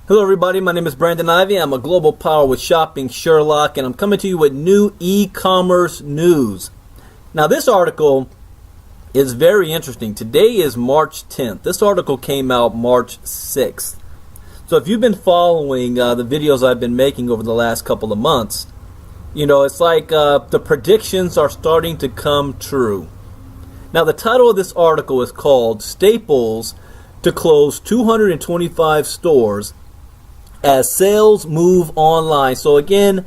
Hello everybody, my name is Brandon Ivey. I'm a global power with Shopping Sherlock, and I'm coming to you with new e-commerce news. Now this article is very interesting. Today is March 10th. This article came out March 6th. So if you've been following the videos I've been making over the last couple of months, you know, it's like the predictions are starting to come true. Now the title of this article is called Staples to Close 225 Stores as Sales Move Online. So again,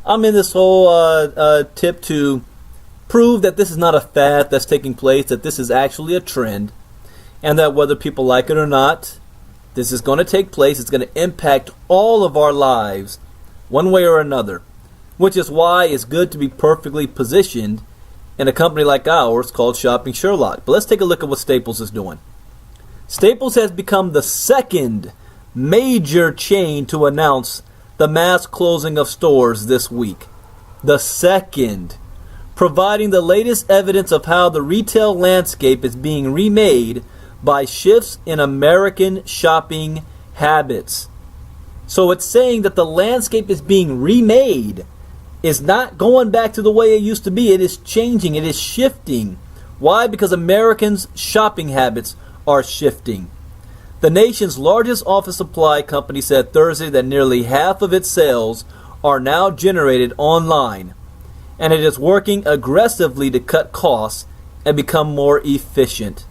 I'm in this whole tip to prove that this is not a fad that's taking place, that this is actually a trend, and that whether people like it or not, this is going to take place. It's going to impact all of our lives one way or another, which is why it's good to be perfectly positioned in a company like ours called Shopping Sherlock. But let's take a look at what Staples is doing. Staples has become the second major chain to announce the mass closing of stores this week. The second, providing the latest evidence of how the retail landscape is being remade by shifts in American shopping habits. So it's saying that the landscape is being remade. It's not going back to the way it used to be. It is changing. It is shifting. Why? Because Americans' shopping habits are shifting. The nation's largest office supply company said Thursday that nearly half of its sales are now generated online, and it is working aggressively to cut costs and become more efficient.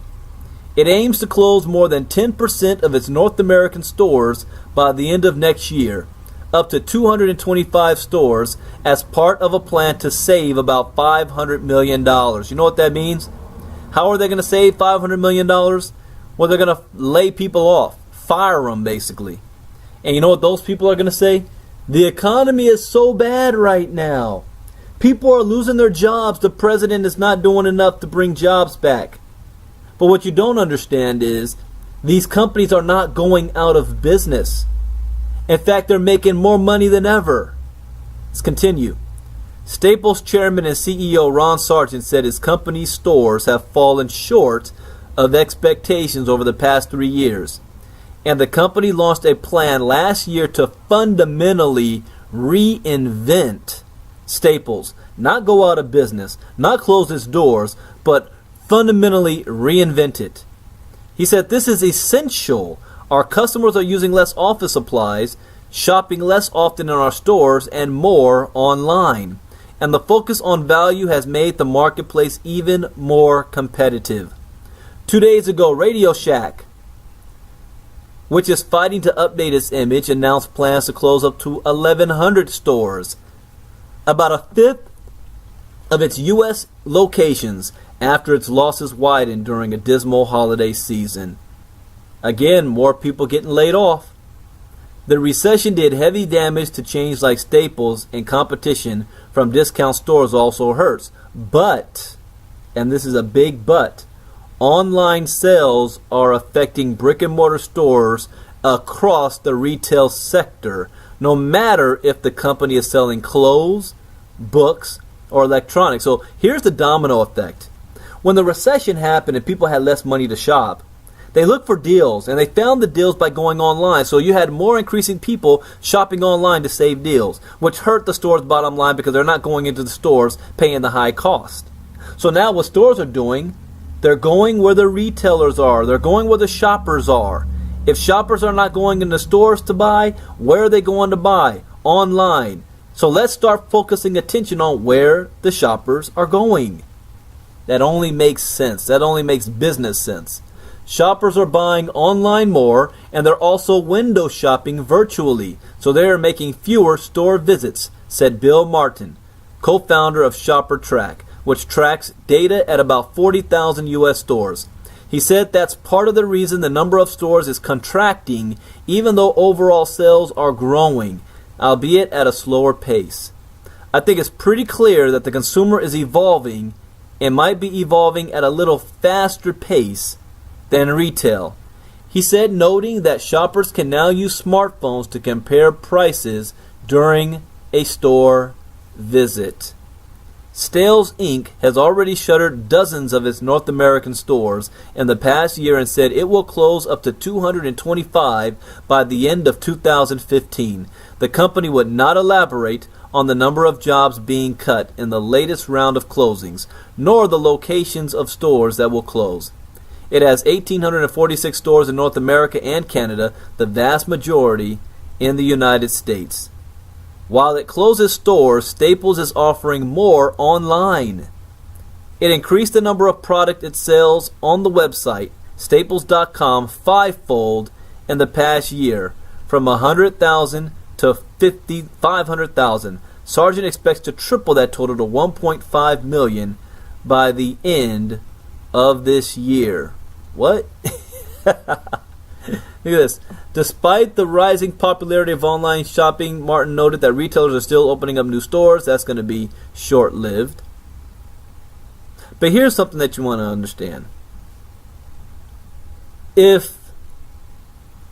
It aims to close more than 10% of its North American stores by the end of next year, up to 225 stores, as part of a plan to save about $500 million. You know what that means? How are they going to save $500 million? Well, they're going to lay people off, fire them basically. And you know what those people are going to say? The economy is so bad right now. People are losing their jobs. The president is not doing enough to bring jobs back. But what you don't understand is these companies are not going out of business. In fact, they're making more money than ever. Let's continue. Staples chairman and CEO Ron Sargent said his company's stores have fallen short of expectations over the past 3 years. And the company launched a plan last year to fundamentally reinvent Staples. Not go out of business, not close its doors, but fundamentally reinvent it. He said this is essential. Our customers are using less office supplies, shopping less often in our stores, and more online. And the focus on value has made the marketplace even more competitive. 2 days ago, Radio Shack, which is fighting to update its image, announced plans to close up to 1,100 stores, about a fifth of its U.S. locations, after its losses widened during a dismal holiday season. Again, more people getting laid off. The recession did heavy damage to chains like Staples, and competition from discount stores also hurts. But, and this is a big but, online sales are affecting brick-and-mortar stores across the retail sector, no matter if the company is selling clothes, books, or electronics. So here's the domino effect. When the recession happened and people had less money to shop, they looked for deals, and they found the deals by going online. So you had more increasing people shopping online to save deals, which hurt the store's bottom line because they're not going into the stores paying the high cost. So now what stores are doing, they're going where the retailers are. They're going where the shoppers are. If shoppers are not going into stores to buy, where are they going to buy? Online. So let's start focusing attention on where the shoppers are going. That only makes sense. That only makes business sense. Shoppers are buying online more, and they're also window shopping virtually. So they are making fewer store visits, said Bill Martin, co-founder of ShopperTrack, which tracks data at about 40,000 U.S. stores. He said that's part of the reason the number of stores is contracting, even though overall sales are growing, albeit at a slower pace. I think it's pretty clear that the consumer is evolving and might be evolving at a little faster pace than retail. He said, noting that shoppers can now use smartphones to compare prices during a store visit. Stales Inc. has already shuttered dozens of its North American stores in the past year and said it will close up to 225 by the end of 2015. The company would not elaborate on the number of jobs being cut in the latest round of closings, nor the locations of stores that will close. It has 1,846 stores in North America and Canada, the vast majority in the United States. While it closes stores, Staples is offering more online. It increased the number of product it sells on the website, Staples.com, fivefold in the past year, from 100,000 to 500,000. Sargent expects to triple that total to 1.5 million by the end of this year. What? Look at this. Despite the rising popularity of online shopping, Martin noted that retailers are still opening up new stores. That's going to be short-lived. But here's something that you want to understand. If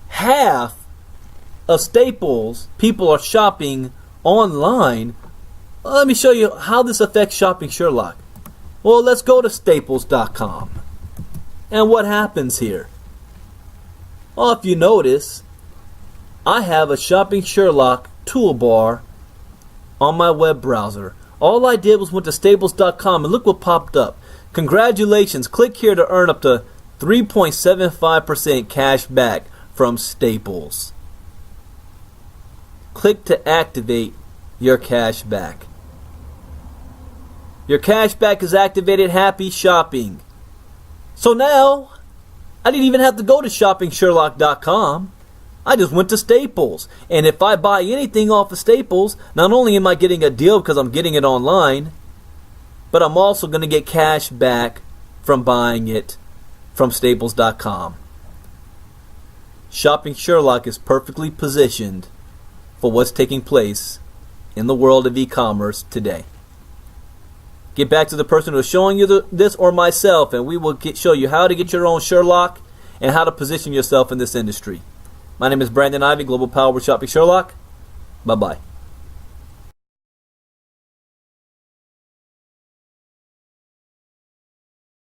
half of Staples people are shopping online, let me show you how this affects Shopping Sherlock. Well, let's go to Staples.com. And what happens here? Well, if you notice, I have a Shopping Sherlock toolbar on my web browser. All I did was went to Staples.com and look what popped up. Congratulations, click here to earn up to 3.75% cash back from Staples. Click to activate your cash back. Your cash back is activated. Happy shopping. So now, I didn't even have to go to ShoppingSherlock.com. I just went to Staples. And if I buy anything off of Staples, not only am I getting a deal because I'm getting it online, but I'm also going to get cash back from buying it from Staples.com. Shopping Sherlock is perfectly positioned for what's taking place in the world of e-commerce today. Get back to the person who's showing you this or myself, and we will show you how to get your own Sherlock and how to position yourself in this industry. My name is Brandon Ivey, Global Power with Shopping Sherlock. Bye-bye.